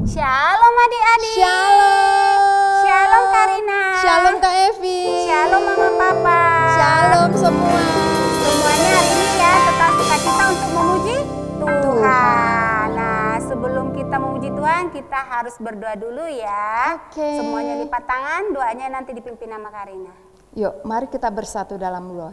Shalom adik-adik. Shalom. Shalom Karina. Shalom Kak Evi. Shalom Mama Papa. Shalom semua. Semuanya hari ini ya tetap sukacita untuk memuji Tuhan. Nah, sebelum kita memuji Tuhan, kita harus berdoa dulu ya. Oke. Semuanya lipat tangan, doanya nanti dipimpin sama Karina. Yuk, mari kita bersatu dalam doa.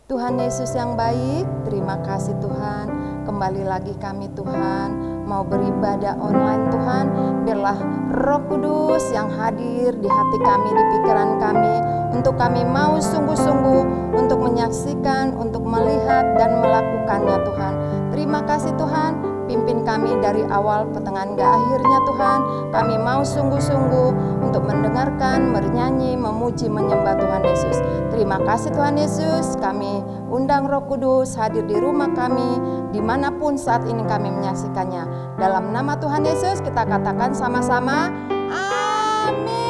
Tuhan Yesus yang baik, terima kasih Tuhan. Kembali lagi kami Tuhan mau beribadah online Tuhan. Biarlah Roh Kudus yang hadir di hati kami, di pikiran kami. Untuk kami mau sungguh-sungguh untuk menyaksikan, untuk melihat dan melakukannya Tuhan. Terima kasih Tuhan. Pimpin kami dari awal pertengahan hingga akhirnya Tuhan. Kami mau sungguh-sungguh untuk mendengarkan, bernyanyi, memuji, menyembah Tuhan Yesus. Terima kasih Tuhan Yesus. Kami undang Roh Kudus hadir di rumah kami, dimanapun saat ini kami menyaksikannya. Dalam nama Tuhan Yesus kita katakan sama-sama, amin.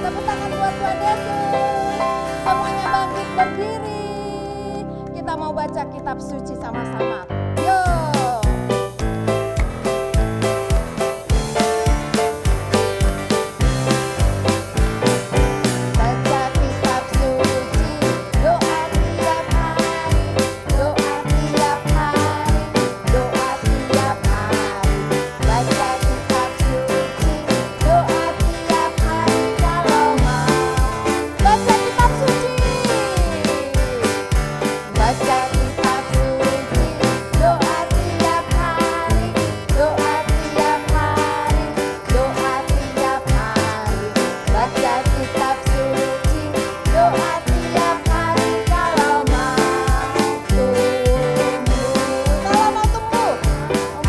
Tepuk tangan buat Tuhan Yesus. Semuanya bangkit berdiri. Kita mau baca kitab suci sama-sama. Yuk. Baca kitab suci, doa tiap hari, doa tiap hari, doa tiap hari. Baca kitab suci, doa tiap hari kalau mau. Baca kitab suci. Baca kitab suci, doa tiap hari, doa tiap hari, doa tiap hari. Baca kitab suci, doa tiap hari kalau mau tumbuh. Kalau mau tumbuh,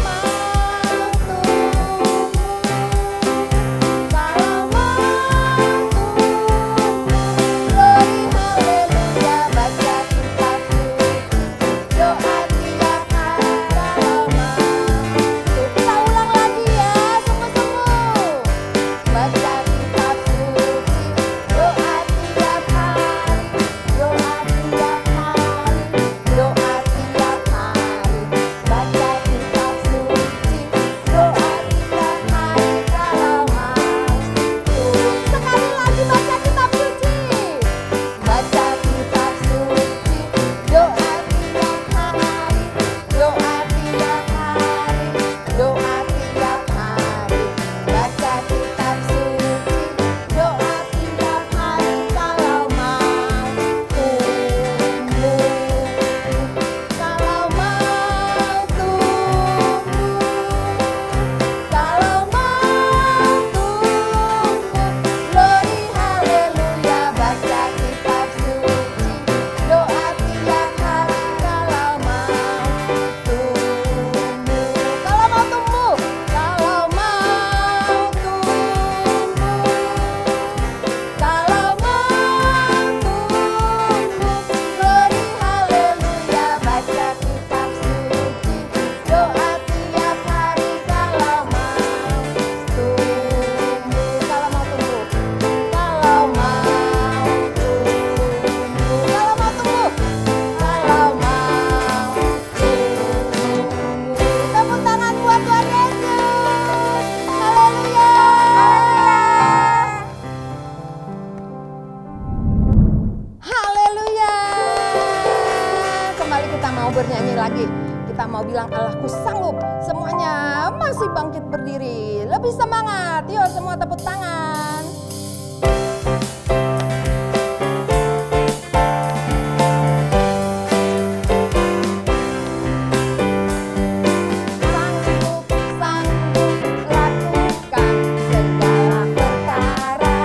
mau tumbuh. Kalau mau tumbuh, glory haleluya. Baca kitab suci, doa tiap hari kalau mau. Kita ulang lagi ya, sungguh-sungguh. Baca kitab suci, doa tiap hari, doa tiap hari, doa tiap hari. Baca kitab suci, doa tiap hari kalau mau. Sekali lagi baca kitab suci. Baca kitab suci, doa tiap hari, doa tiap hari, doa tiap hari. Baca kitab suci, doa tiap hari kalau mau tumbuh. Kalau mau tumbuh, kalau mau tumbuh, glory haleluya. Baca kitab suci, doa tiap hari kalau mau tumbuh. Kalau mau tumbuh, kalau mau tumbuh, kalau mau tumbuh, glory haleluya. Baca kitab suci, doa tiap hari kalau mau tumbuh. Kalau mau tumbuh, kalau mau tumbuh, kalau mau tumbuh, kalau mau tumbuh. Tepuk tangan buat Tuhan Yesus. Haleluya. Haleluya. Kembali kita mau bernyanyi lagi. Kita mau bilang Allahku sanggup. Semuanya masih bangkit berdiri. Lebih semangat. Yuk semua tepuk tangan. Sanggup, sanggup lakukan segala perkara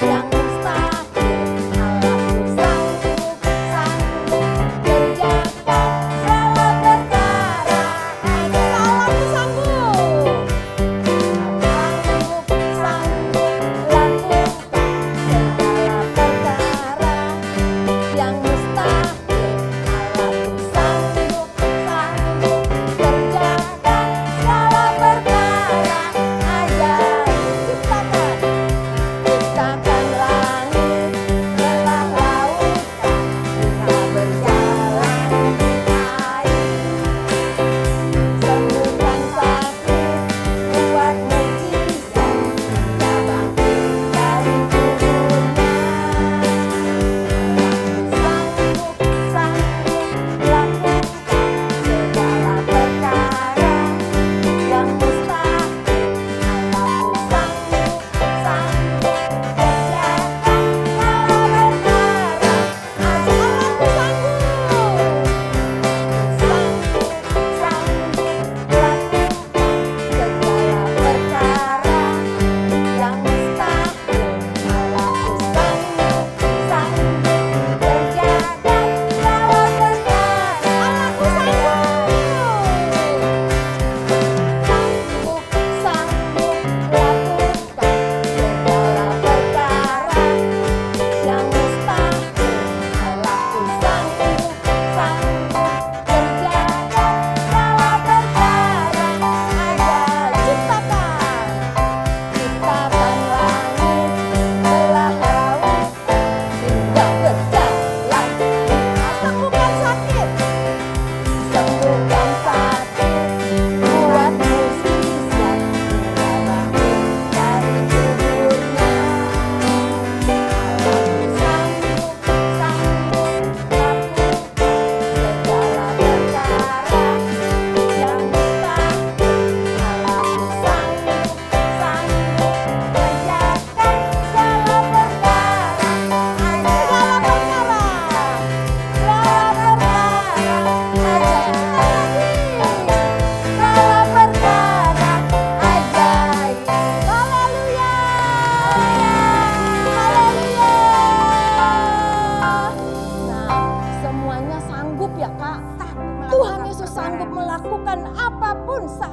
yang mustahil. Allahku sanggup, sanggup kerjakan segala perkara. Allahku sanggup. Sanggup, sanggup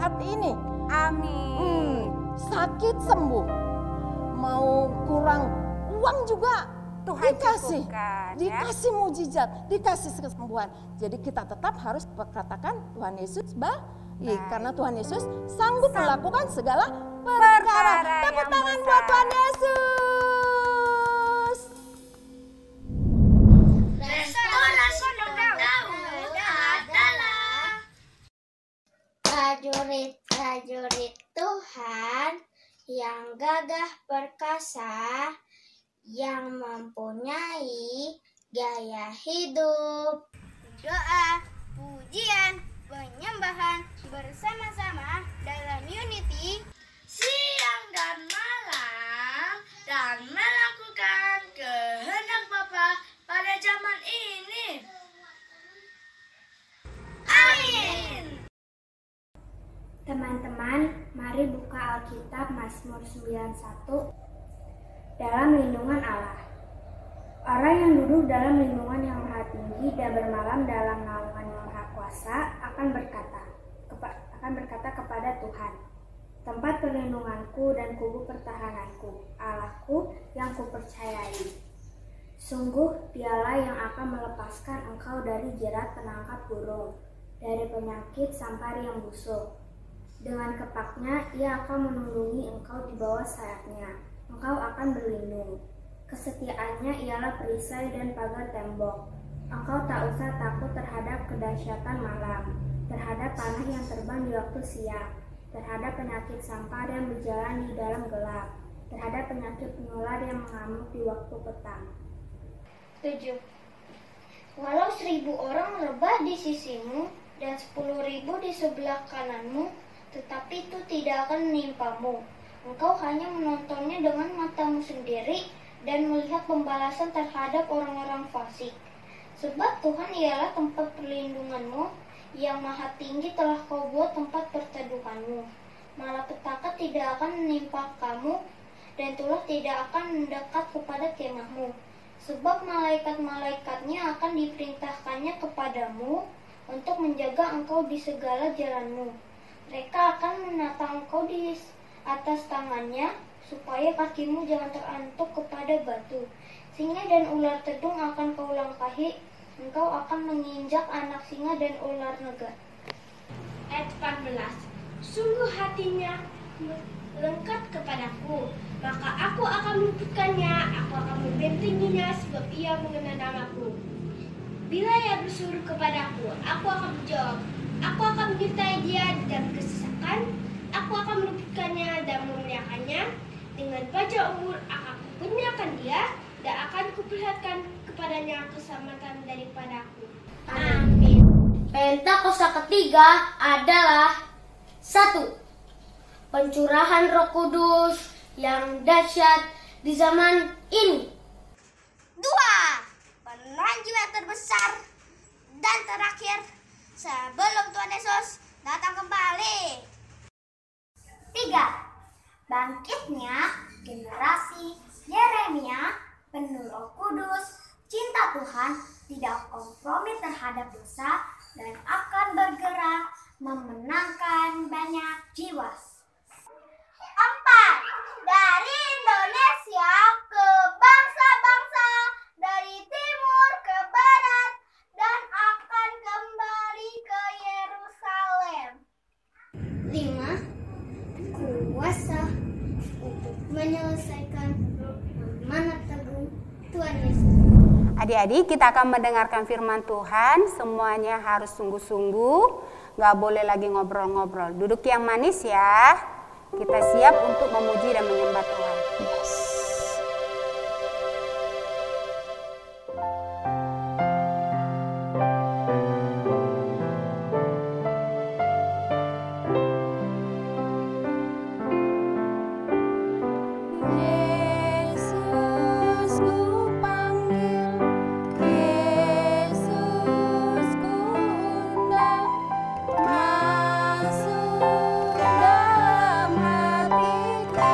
saat ini. Amin. Sakit sembuh, mau kurang uang juga Tuhan dikasih, cukupkan, ya. dikasih mujizat, dikasih kesembuhan. Jadi kita tetap harus katakan Tuhan Yesus baik, karena Tuhan Yesus sanggup melakukan segala perkara. Tepuk tangan buat Tuhan Yesus. Restorasi Muda adalah prajurit-prajurit Tuhan yang gagah perkasa, yang mempunyai gaya hidup. Doa, pujian, penyembahan bersama-sama dalam unity, siang dan malam, dan melakukan kehendak Bapa pada zaman ini. Amin. Teman-teman, mari buka Alkitab Mazmur 91 dalam lindungan Allah. Orang yang duduk dalam lindungan yang maha tinggi dan bermalam dalam naungan yang maha kuasa akan berkata kepada Tuhan, tempat perlindunganku dan kubu pertahananku, Allahku yang kupercayai. Sungguh dialah yang akan melepaskan engkau dari jerat penangkap burung, dari penyakit sampar yang busuk. Dengan kepaknya ia akan melindungi engkau di bawah sayapnya. Engkau akan berlindung. Kesetiaannya ialah perisai dan pagar tembok. Engkau tak usah takut terhadap kedahsyatan malam, terhadap panah yang terbang di waktu siang, terhadap penyakit sampar yang berjalan di dalam gelap, terhadap penyakit penular yang mengamuk di waktu petang. 7. Walau 1.000 orang rebah di sisimu dan 10.000 di sebelah kananmu, tetapi itu tidak akan menimpamu. Engkau hanya menontonnya dengan matamu sendiri dan melihat pembalasan terhadap orang-orang fasik. Sebab Tuhan ialah tempat perlindunganmu, yang maha tinggi telah kau buat tempat perteduhanmu. Malapetaka tidak akan menimpa kamu, dan tulah tidak akan mendekat kepada kemahmu. Sebab malaikat-malaikatnya akan diperintahkannya kepadamu untuk menjaga engkau di segala jalanmu. Mereka akan menata engkau di atas tangannya, supaya kakimu jangan terantuk kepada batu. Singa dan ular tedung akan kau langkahi, engkau akan menginjak anak singa dan ular naga. Ayat 14. Sungguh hatinya lengkap kepadaku, maka aku akan meluputkannya, aku akan membentenginya, sebab ia mengenal namaku. Bila ia bersuruh kepadaku, aku akan menjawab. Aku akan menyertai dia dalam kesesakan, aku akan meluputkannya dan memuliakannya. Dengan baju umur akan kukurniakan dia, dan akan kuperlihatkan kepadanya keselamatan daripadaku. Amin. Perintah kosa ketiga adalah 1. Pencurahan Roh Kudus yang dahsyat di zaman ini. 2. Penranjian terbesar dan terakhir sebelum Tuhan Yesus datang kembali. 3. Bangkitnya generasi Yeremia penuh Roh Kudus, cinta Tuhan, tidak kompromi terhadap dosa, dan akan bergerak memenangkan banyak jiwa. 4. Dari Indonesia ke bangsa-bangsa, dari timur ke barat, dan akan kembali ke Yerusalem. 5. Kuasa untuk menyelesaikan amanat teguh Tuhan Yesus. Adik-adik, kita akan mendengarkan firman Tuhan. Semuanya harus sungguh-sungguh, gak boleh lagi ngobrol-ngobrol. Duduk yang manis ya. Kita siap untuk memuji dan menyembah Tuhan. Yes. Yesus ku panggil, Yesus ku undang, masuk dalam hatiku.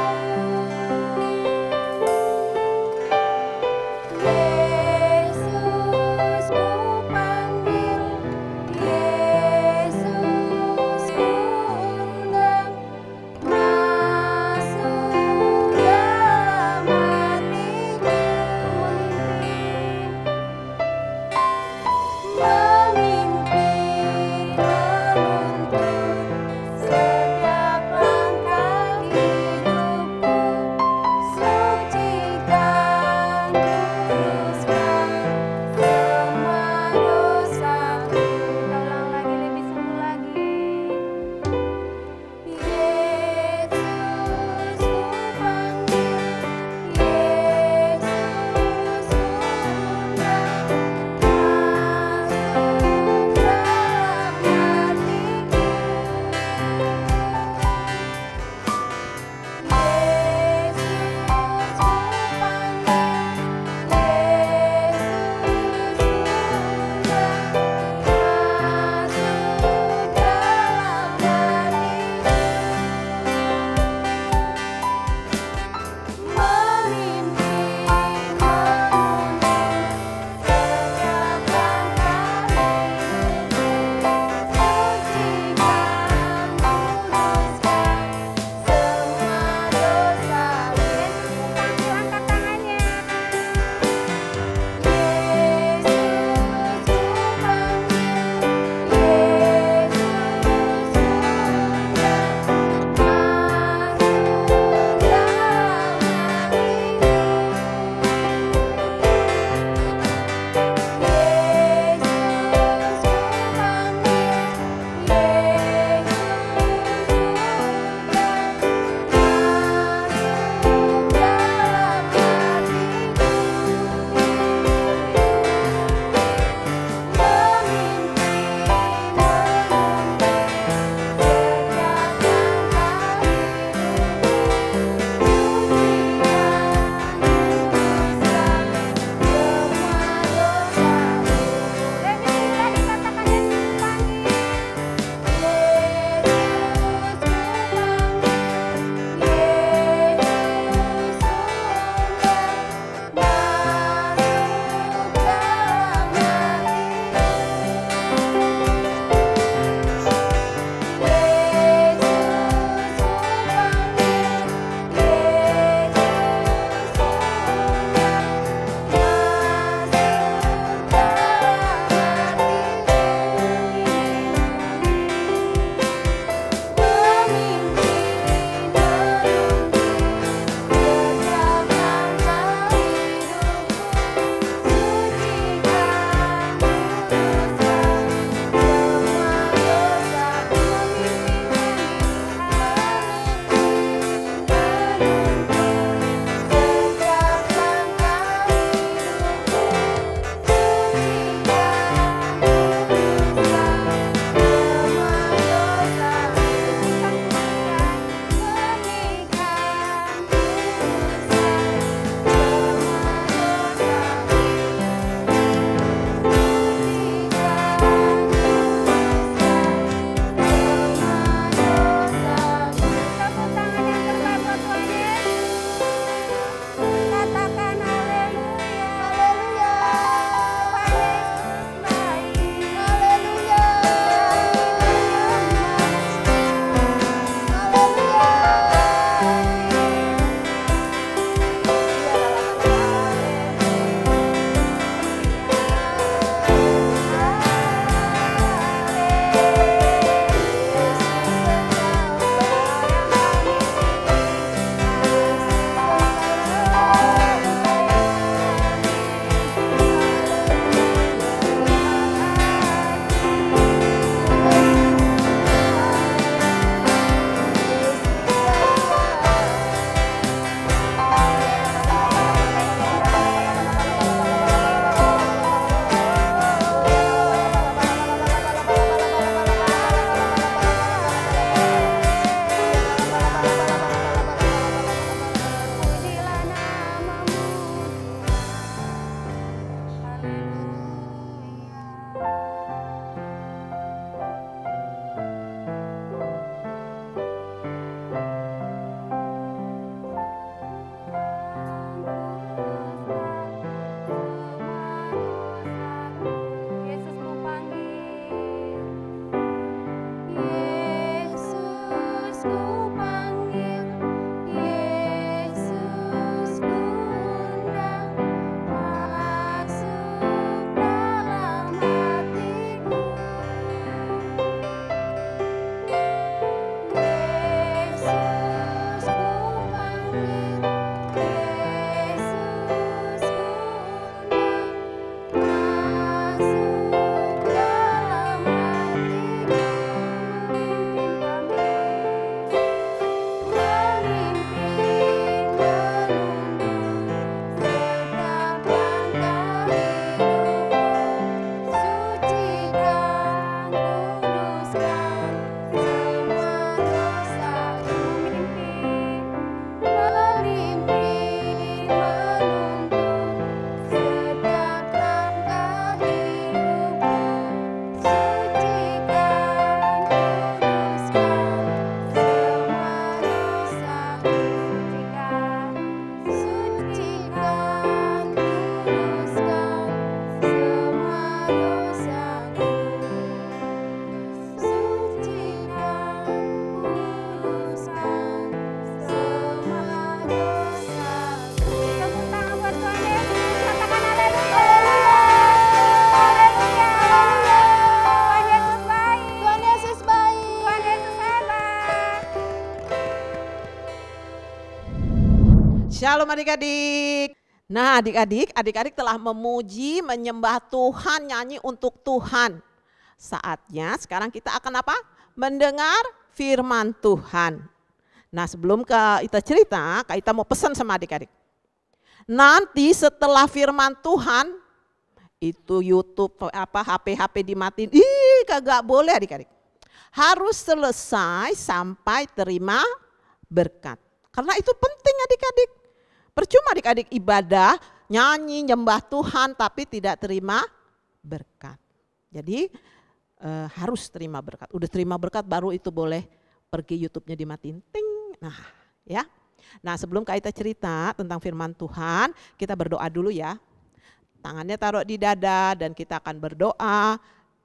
Shalom adik-adik. Nah adik-adik telah memuji, menyembah Tuhan, nyanyi untuk Tuhan. Saatnya sekarang kita akan apa? Mendengar firman Tuhan. Nah sebelum kita cerita, kita mau pesan sama adik-adik. Nanti setelah firman Tuhan, itu YouTube, HP dimatiin, kagak boleh adik-adik. Harus selesai sampai terima berkat. Karena itu penting adik-adik. Percuma adik-adik ibadah, nyanyi, nyembah Tuhan tapi tidak terima berkat. Jadi harus terima berkat. Udah terima berkat baru itu boleh pergi YouTube-nya dimatiin. Ting. Nah ya. Nah sebelum kita cerita tentang firman Tuhan, kita berdoa dulu ya. Tangannya taruh di dada dan kita akan berdoa.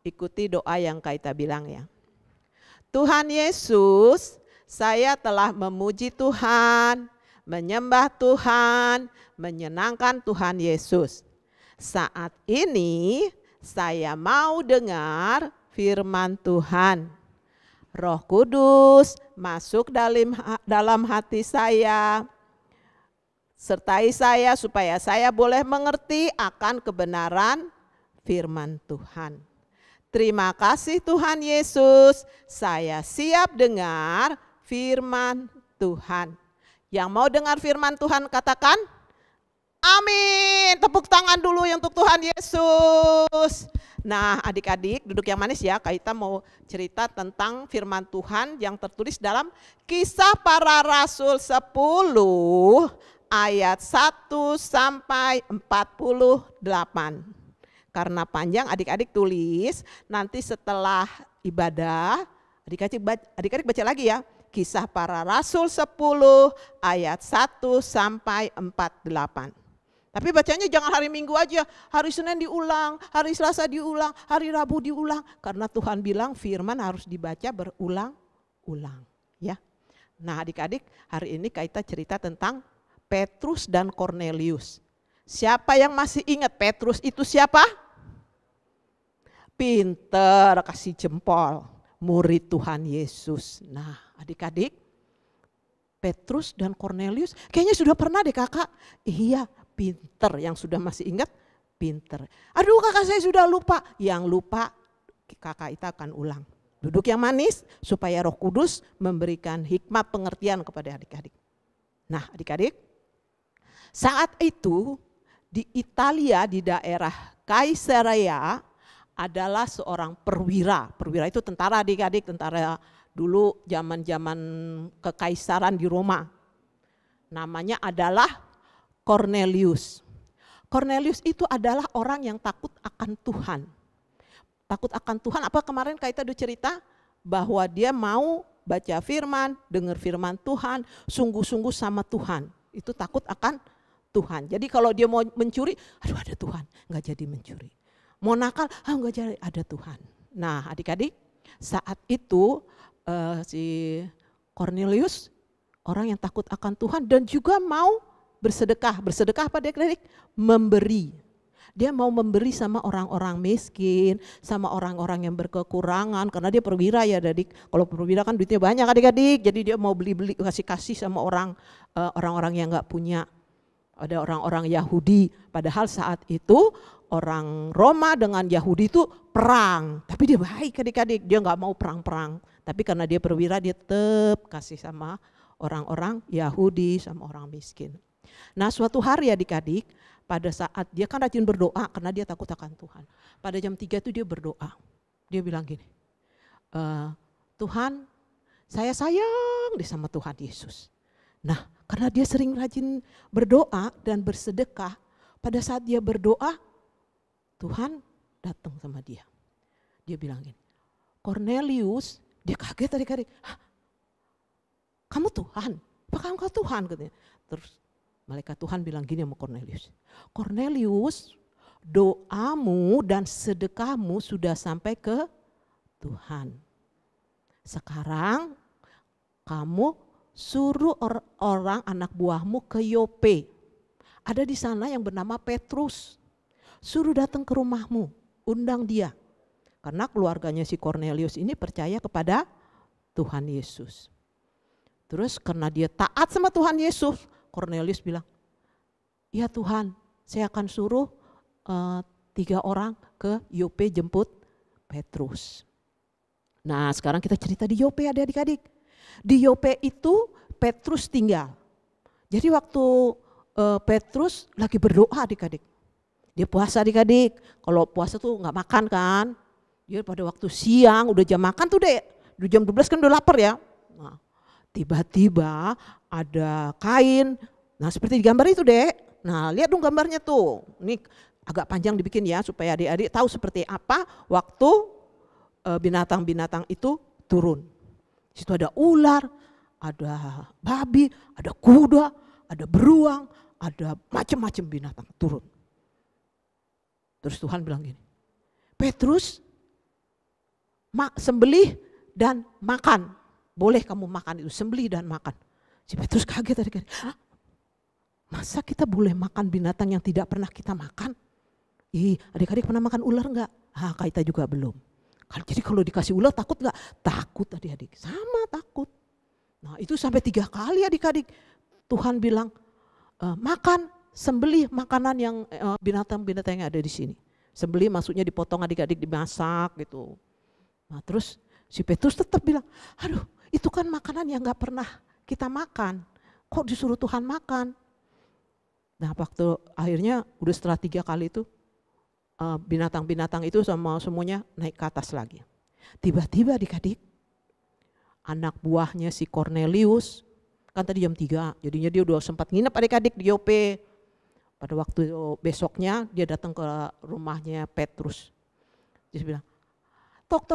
Ikuti doa yang kita bilang ya. Tuhan Yesus, saya telah memuji Tuhan, menyembah Tuhan, menyenangkan Tuhan Yesus. Saat ini saya mau dengar firman Tuhan. Roh Kudus masuk dalam hati saya. Sertai saya supaya saya boleh mengerti akan kebenaran firman Tuhan. Terima kasih Tuhan Yesus, saya siap dengar firman Tuhan. Yang mau dengar firman Tuhan katakan amin. Tepuk tangan dulu untuk Tuhan Yesus. Nah adik-adik duduk yang manis ya. Kita mau cerita tentang firman Tuhan yang tertulis dalam Kisah Para Rasul 10 ayat 1 sampai 48. Karena panjang adik-adik tulis, nanti setelah ibadah adik-adik baca lagi ya. Kisah Para Rasul 10 ayat 1 sampai 48. Tapi bacanya jangan hari Minggu aja, hari Senin diulang, hari Selasa diulang, hari Rabu diulang. Karena Tuhan bilang firman harus dibaca berulang-ulang. Ya. Nah adik-adik hari ini kita cerita tentang Petrus dan Kornelius. Siapa yang masih ingat Petrus itu siapa? Pinter, kasih jempol. Murid Tuhan Yesus. Nah adik-adik, Petrus dan Kornelius kayaknya sudah pernah deh kakak. Iya pinter, yang sudah masih ingat pinter. Aduh kakak saya sudah lupa. Yang lupa kakak itu akan ulang. Duduk yang manis supaya Roh Kudus memberikan hikmat pengertian kepada adik-adik. Nah adik-adik, saat itu di Italia di daerah Kaisarea adalah seorang perwira. Perwira itu tentara adik-adik, tentara dulu zaman-zaman kekaisaran di Roma. Namanya adalah Kornelius. Kornelius itu adalah orang yang takut akan Tuhan. Takut akan Tuhan, apa kemarin kita udah cerita bahwa dia mau baca firman, dengar firman Tuhan, sungguh-sungguh sama Tuhan. Itu takut akan Tuhan. Jadi kalau dia mau mencuri, aduh ada Tuhan, nggak jadi mencuri. Mau nakal, enggak jadi, ada Tuhan. Nah adik-adik, saat itu si Kornelius orang yang takut akan Tuhan dan juga mau bersedekah. Bersedekah apa adik-adik? Memberi. Dia mau memberi sama orang-orang miskin, sama orang-orang yang berkekurangan. Karena dia perwira ya adik. Kalau perwira kan duitnya banyak adik-adik. Jadi dia mau beli-beli, kasih-kasih sama orang-orang yang gak punya. Ada orang-orang Yahudi. Padahal saat itu orang Roma dengan Yahudi itu perang. Tapi dia baik adik-adik, dia gak mau perang-perang. Tapi karena dia perwira dia tetap kasih sama orang-orang Yahudi, sama orang miskin. Nah suatu hari adik-adik, pada saat dia kan rajin berdoa karena dia takut akan Tuhan. Pada jam 3 itu dia berdoa. Dia bilang gini, Tuhan saya sayang deh sama Tuhan Yesus. Nah karena dia sering rajin berdoa dan bersedekah, pada saat dia berdoa, Tuhan datang sama dia. Dia bilang gini, Kornelius, dia kaget adik-adik. Kamu Tuhan? Apakah engkau Tuhan? Katanya. Terus malaikat Tuhan bilang gini sama Kornelius. Kornelius, doamu dan sedekahmu sudah sampai ke Tuhan. Sekarang kamu suruh orang anak buahmu ke Yope. Ada di sana yang bernama Petrus. Suruh datang ke rumahmu, undang dia. Karena keluarganya si Kornelius ini percaya kepada Tuhan Yesus. Terus karena dia taat sama Tuhan Yesus, Cornelius bilang, ya Tuhan, saya akan suruh 3 orang ke Yope jemput Petrus. Nah sekarang kita cerita di Yope adik-adik. Di Yope itu Petrus tinggal. Jadi waktu Petrus lagi berdoa adik-adik. Dia puasa adik-adik. Kalau puasa tuh gak makan kan. Dia pada waktu siang udah jam makan tuh deh. Udah jam 12 kan udah lapar ya. Nah, tiba-tiba ada kain. Nah seperti di gambar itu deh. Nah lihat dong gambarnya tuh. Ini agak panjang dibikin ya supaya adik-adik tahu seperti apa waktu binatang-binatang itu turun. Di situ ada ular, ada babi, ada kuda, ada beruang, ada macam-macam binatang turun. Terus Tuhan bilang gini, Petrus sembelih dan makan. Boleh kamu makan itu, sembelih dan makan. Si Petrus kaget tadi. Masa kita boleh makan binatang yang tidak pernah kita makan? Adik-adik pernah makan ular enggak? Kita juga belum. Jadi kalau dikasih ular takut enggak? Takut adik-adik, sama takut. Nah itu sampai 3 kali adik-adik. Tuhan bilang, makan, sembelih makanan yang binatang-binatang yang ada di sini. Sembelih maksudnya dipotong adik-adik, dimasak gitu. Nah terus si Petrus tetap bilang, aduh itu kan makanan yang enggak pernah kita makan. Kok disuruh Tuhan makan? Nah waktu akhirnya udah setelah 3 kali itu binatang-binatang itu sama semuanya naik ke atas lagi. Tiba-tiba adik-adik anak buahnya si Cornelius, kan tadi jam 3 jadinya dia udah sempat nginep adik-adik di Yope. Pada waktu besoknya dia datang ke rumahnya Petrus. Dia bilang, tok,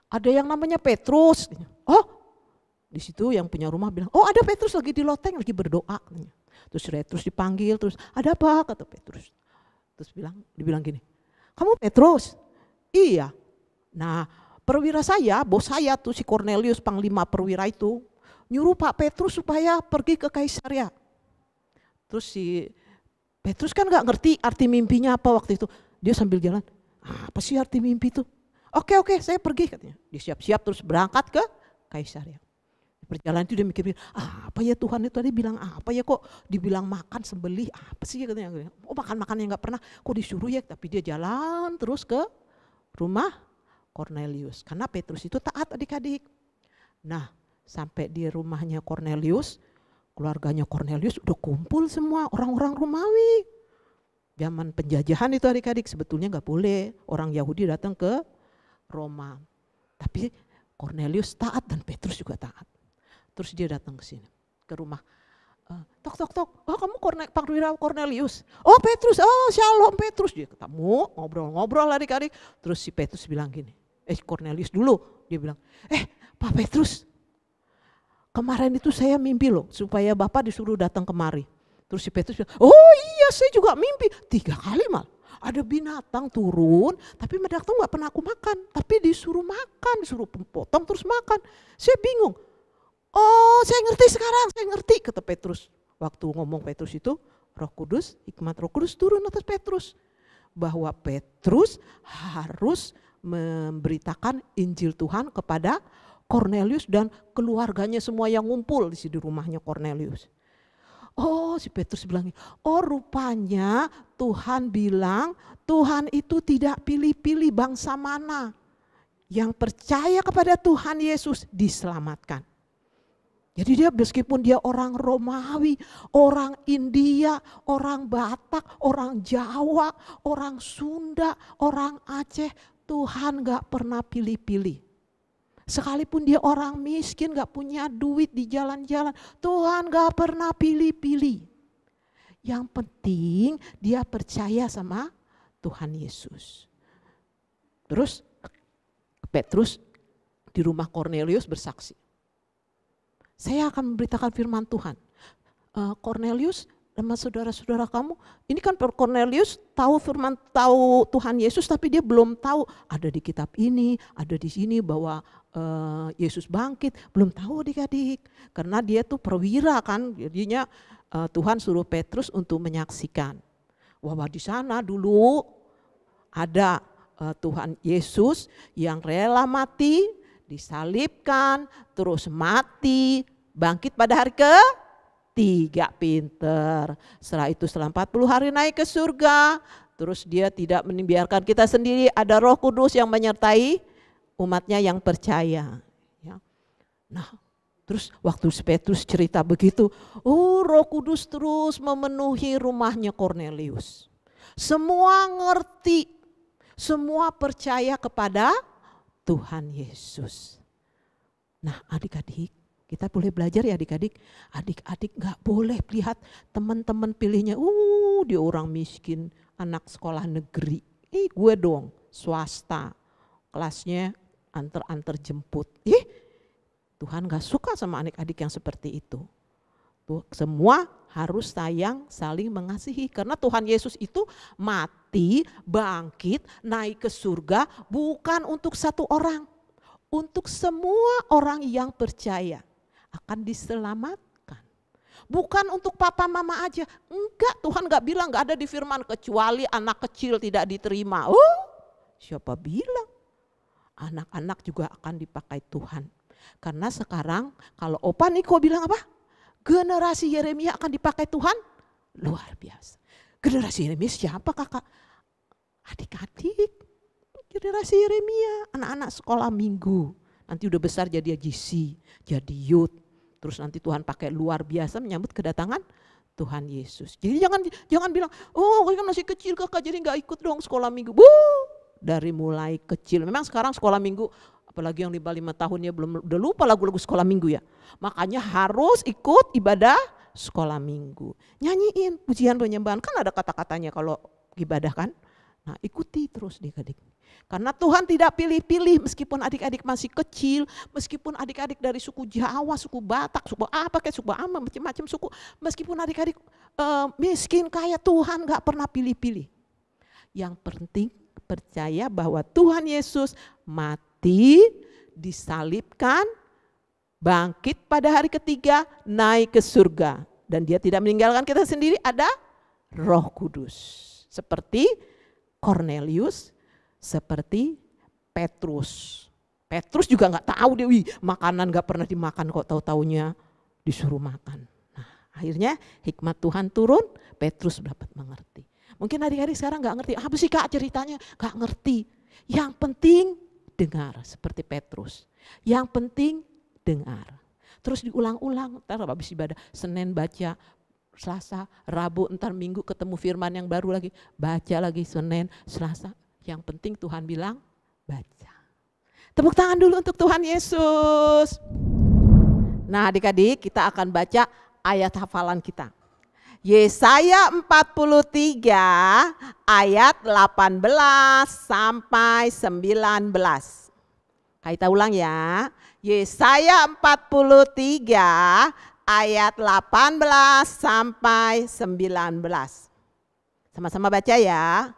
ada yang namanya Petrus. Oh, di situ yang punya rumah bilang, oh ada Petrus lagi di loteng lagi berdoa. Terus Petrus dipanggil, terus ada apa kata Petrus. Terus dibilang gini, kamu Petrus? Iya. Nah perwira saya, bos saya tuh si Cornelius panglima perwira itu nyuruh Pak Petrus supaya pergi ke Kaisaria. Terus si Petrus kan gak ngerti arti mimpinya apa waktu itu. Dia sambil jalan, apa sih arti mimpi itu? Oke, saya pergi katanya. Dia siap-siap terus berangkat ke Kaisaria. Perjalanan itu dia mikir, apa ya Tuhan itu tadi bilang apa ya, kok dibilang makan sembelih apa sih katanya. Oh makan yang gak pernah, kok disuruh ya. Tapi dia jalan terus ke rumah Cornelius. Karena Petrus itu taat adik-adik. Nah sampai di rumahnya Cornelius, keluarganya Cornelius udah kumpul semua orang-orang Romawi. Zaman penjajahan itu adik-adik sebetulnya gak boleh orang Yahudi datang ke Roma. Tapi Cornelius taat dan Petrus juga taat. Terus dia datang ke sini, ke rumah. Tok. Oh kamu Perwira Cornelius. Oh Petrus, oh shalom Petrus. Dia ketemu, ngobrol adik-adik. Terus si Petrus bilang gini, Cornelius dulu. Dia bilang, Pak Petrus, kemarin itu saya mimpi loh supaya Bapak disuruh datang kemari. Terus si Petrus bilang, oh iya saya juga mimpi. 3 kali malah. Ada binatang turun, tapi binatang tuh gak pernah aku makan. Tapi disuruh makan, disuruh potong terus makan. Saya bingung. Oh saya ngerti sekarang, saya ngerti kata Petrus. Waktu ngomong Petrus itu Roh Kudus, hikmat Roh Kudus turun atas Petrus. Bahwa Petrus harus memberitakan Injil Tuhan kepada Cornelius dan keluarganya semua yang ngumpul di sini rumahnya Cornelius. Oh si Petrus bilang, oh rupanya Tuhan bilang Tuhan itu tidak pilih-pilih bangsa mana. Yang percaya kepada Tuhan Yesus diselamatkan. Jadi dia meskipun dia orang Romawi, orang India, orang Batak, orang Jawa, orang Sunda, orang Aceh, Tuhan gak pernah pilih-pilih. Sekalipun dia orang miskin gak punya duit di jalan-jalan, Tuhan gak pernah pilih-pilih. Yang penting dia percaya sama Tuhan Yesus. Terus Petrus di rumah Cornelius bersaksi. Saya akan memberitakan firman Tuhan. Cornelius sama saudara-saudara kamu, ini kan Cornelius tahu firman, tahu Tuhan Yesus, tapi dia belum tahu ada di kitab ini, ada di sini bahwa Yesus bangkit, belum tahu adik-adik. Karena dia tuh perwira kan, jadinya Tuhan suruh Petrus untuk menyaksikan. Bahwa di sana dulu ada Tuhan Yesus yang rela mati, disalibkan, terus mati, bangkit pada hari 3 pinter. Setelah itu setelah 40 hari naik ke surga. Terus dia tidak membiarkan kita sendiri, ada Roh Kudus yang menyertai umatnya yang percaya. Ya. Nah, terus waktu Petrus cerita begitu, Roh Kudus terus memenuhi rumahnya Kornelius. Semua ngerti, semua percaya kepada Tuhan Yesus. Nah, adik-adik, kita boleh belajar ya adik-adik. Adik-adik gak boleh lihat teman-teman pilihnya, dia orang miskin, anak sekolah negeri. Gue dong, swasta, kelasnya antar jemput. Tuhan gak suka sama adik-adik yang seperti itu. Tuh, semua harus sayang, saling mengasihi. Karena Tuhan Yesus itu mati, bangkit, naik ke surga bukan untuk satu orang. Untuk semua orang yang percaya akan diselamatkan. Bukan untuk papa mama aja. Enggak, Tuhan gak bilang, gak ada di firman kecuali anak kecil tidak diterima. Siapa bilang? Anak-anak juga akan dipakai Tuhan. Karena sekarang kalau Opa Niko bilang apa? Generasi Yeremia akan dipakai Tuhan? Luar biasa. Generasi Yeremia siapa kakak? Adik-adik. Generasi Yeremia, anak-anak sekolah minggu. Nanti udah besar jadi GC, jadi youth. Terus nanti Tuhan pakai luar biasa menyambut kedatangan Tuhan Yesus. Jadi jangan bilang, kan masih kecil kakak jadi gak ikut dong sekolah minggu. Dari mulai kecil, memang sekarang sekolah minggu, apalagi yang di bawah 5 tahun ya udah lupa lagu-lagu sekolah minggu ya. Makanya harus ikut ibadah sekolah minggu. Nyanyiin pujian penyembahan, kan ada kata-katanya kalau ibadah kan. Nah ikuti terus adik-adik. Karena Tuhan tidak pilih-pilih meskipun adik-adik masih kecil, meskipun adik-adik dari suku Jawa, suku Batak, suku apa kayak suku apa macam-macam suku. Meskipun adik-adik miskin kaya, Tuhan gak pernah pilih-pilih. Yang penting percaya bahwa Tuhan Yesus mati, disalibkan, bangkit pada hari ketiga, naik ke surga. Dan dia tidak meninggalkan kita sendiri, ada Roh Kudus. Seperti Kornelius, seperti Petrus. Petrus juga gak tahu dia, makanan gak pernah dimakan kok, tahu-taunya disuruh makan. Nah, akhirnya hikmat Tuhan turun, Petrus dapat mengerti. Mungkin adik-adik sekarang gak ngerti, apa sih kak ceritanya? Gak ngerti. Yang penting dengar seperti Petrus. Yang penting dengar. Terus diulang-ulang, ntar habis ibadah, Senin baca, Selasa, Rabu, ntar Minggu ketemu firman yang baru lagi. Baca lagi Senin, Selasa. Yang penting Tuhan bilang baca. Tepuk tangan dulu untuk Tuhan Yesus. Nah adik-adik kita akan baca ayat hafalan kita. Yesaya 43 ayat 18 sampai 19. Kita ulang ya. Yesaya 43 ayat 18 sampai 19. Sama-sama baca ya.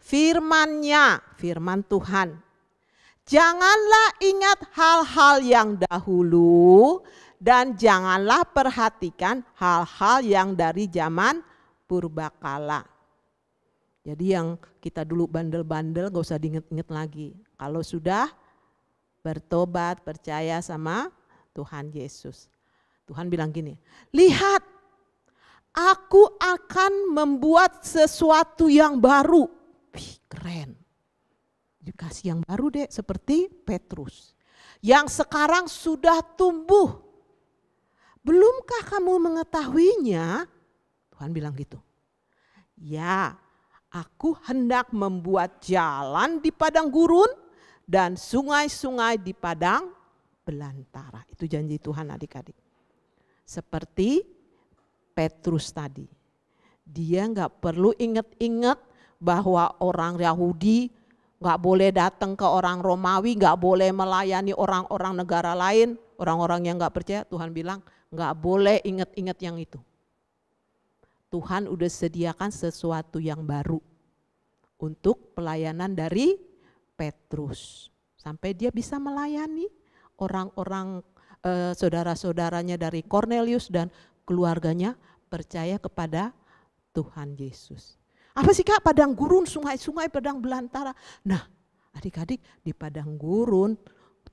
Firman-Nya, firman Tuhan. Janganlah ingat hal-hal yang dahulu dan janganlah perhatikan hal-hal yang dari zaman purbakala. Jadi yang kita dulu bandel-bandel gak usah diinget-inget lagi. Kalau sudah bertobat, percaya sama Tuhan Yesus. Tuhan bilang gini, lihat aku akan membuat sesuatu yang baru. Keren. Dikasih yang baru deh seperti Petrus. Yang sekarang sudah tumbuh. Belumkah kamu mengetahuinya? Tuhan bilang gitu. Ya, aku hendak membuat jalan di padang gurun dan sungai-sungai di padang belantara. Itu janji Tuhan adik-adik. Seperti Petrus tadi. Dia gak perlu ingat-ingat bahwa orang Yahudi gak boleh datang ke orang Romawi, gak boleh melayani orang-orang negara lain, orang-orang yang gak percaya. Tuhan bilang gak boleh ingat-ingat yang itu. Tuhan udah sediakan sesuatu yang baru untuk pelayanan dari Petrus. Sampai dia bisa melayani orang-orang saudara-saudaranya dari Kornelius dan keluarganya percaya kepada Tuhan Yesus. Apa sih kak? Padang gurun, sungai-sungai, padang belantara. Nah adik-adik di padang gurun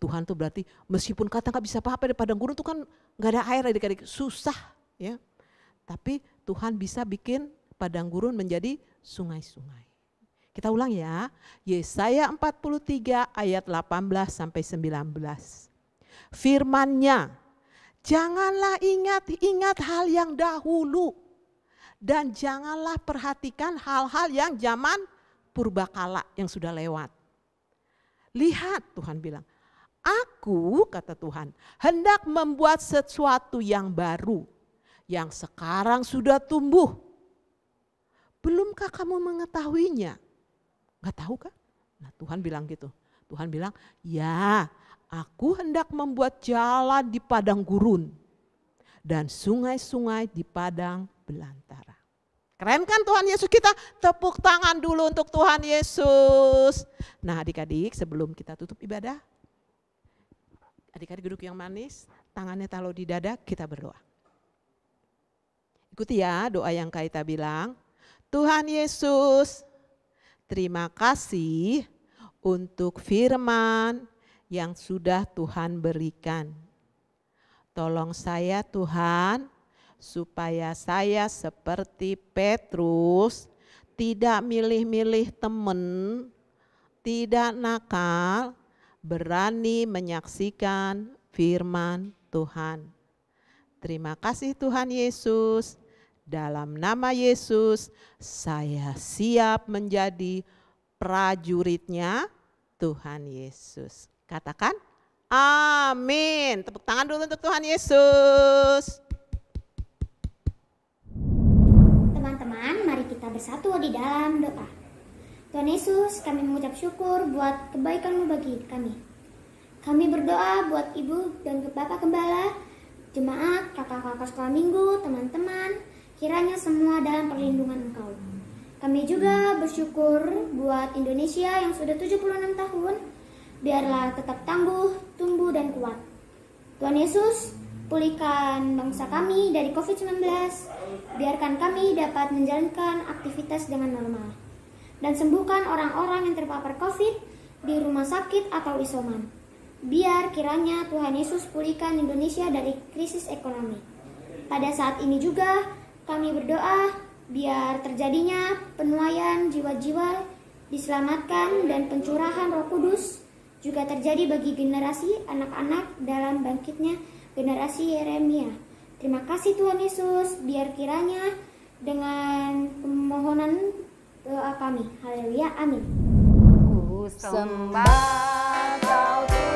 Tuhan tuh berarti meskipun kata gak bisa apa-apa di padang gurun tuh kan gak ada air adik-adik. Susah ya. Tapi Tuhan bisa bikin padang gurun menjadi sungai-sungai. Kita ulang ya, Yesaya 43 ayat 18 sampai 19. Firman-Nya, janganlah ingat hal yang dahulu dan janganlah perhatikan hal-hal yang zaman purbakala yang sudah lewat. Lihat, Tuhan bilang, aku, kata Tuhan, hendak membuat sesuatu yang baru, yang sekarang sudah tumbuh. Belumkah kamu mengetahuinya? Gak tahu kah? Nah, Tuhan bilang gitu. Tuhan bilang, ya, aku hendak membuat jalan di padang gurun dan sungai-sungai di padang belantara. Keren kan Tuhan Yesus? Kita tepuk tangan dulu untuk Tuhan Yesus. Nah, adik-adik, sebelum kita tutup ibadah, adik-adik duduk yang manis, tangannya taruh di dada, kita berdoa. Ikuti ya doa yang Kaita bilang. Tuhan Yesus, terima kasih untuk firman yang sudah Tuhan berikan. Tolong saya Tuhan, supaya saya seperti Petrus, tidak milih-milih teman, tidak nakal, berani menyaksikan firman Tuhan. Terima kasih Tuhan Yesus. Dalam nama Yesus, saya siap menjadi prajuritnya Tuhan Yesus. Katakan amin. Tepuk tangan dulu untuk Tuhan Yesus. Teman-teman, mari kita bersatu di dalam doa. Tuhan Yesus, kami mengucap syukur buat kebaikan-Mu bagi kami. Kami berdoa buat Ibu dan Bapak Gembala, jemaat, kakak-kakak sekolah minggu, teman-teman, kiranya semua dalam perlindungan Engkau. Kami juga bersyukur buat Indonesia yang sudah 76 tahun, biarlah tetap tangguh, tumbuh, dan kuat. Tuhan Yesus, pulihkan bangsa kami dari COVID-19, biarkan kami dapat menjalankan aktivitas dengan normal. Dan sembuhkan orang-orang yang terpapar COVID di rumah sakit atau isoman. Biar kiranya Tuhan Yesus pulihkan Indonesia dari krisis ekonomi. Pada saat ini juga kami berdoa biar terjadinya penuaian jiwa-jiwa diselamatkan dan pencurahan Roh Kudus juga terjadi bagi generasi anak-anak dalam bangkitnya generasi Yeremia. Terima kasih Tuhan Yesus, biar kiranya dengan permohonan doa kami. Haleluya, amin. Ku sembah Kau Tuhan.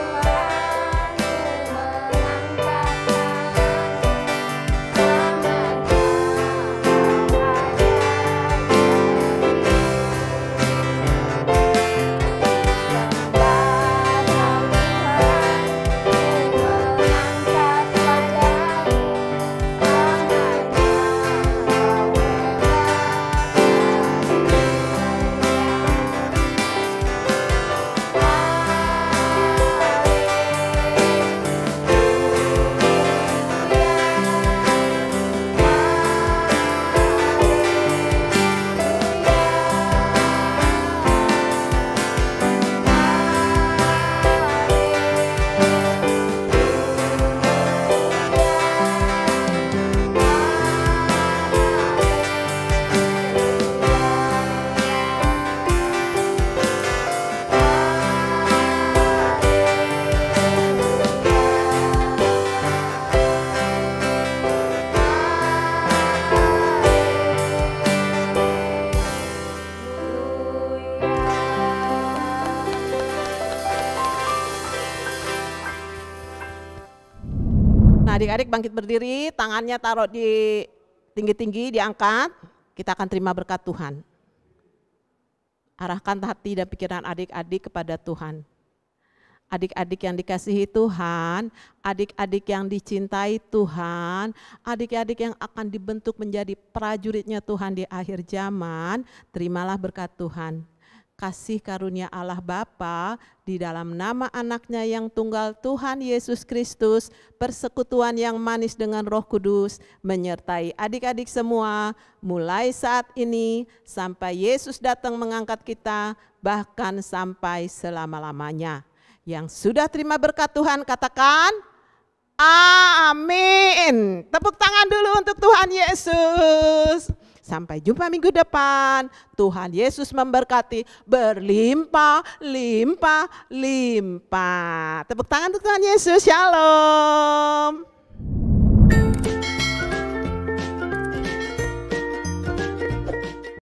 Adik-adik bangkit berdiri, tangannya taruh di tinggi-tinggi, diangkat. Kita akan terima berkat Tuhan. Arahkan hati dan pikiran adik-adik kepada Tuhan. Adik-adik yang dikasihi Tuhan, adik-adik yang dicintai Tuhan, adik-adik yang akan dibentuk menjadi prajuritnya Tuhan di akhir zaman, terimalah berkat Tuhan. Kasih karunia Allah Bapa di dalam nama anaknya yang tunggal Tuhan Yesus Kristus, persekutuan yang manis dengan Roh Kudus menyertai adik-adik semua mulai saat ini sampai Yesus datang mengangkat kita, bahkan sampai selama-lamanya. Yang sudah terima berkat Tuhan katakan amin. Tepuk tangan dulu untuk Tuhan. Tuhan Yesus. Sampai jumpa minggu depan. Tuhan Yesus memberkati berlimpah-limpah-limpah. Tepuk tangan untuk Tuhan Yesus. Shalom.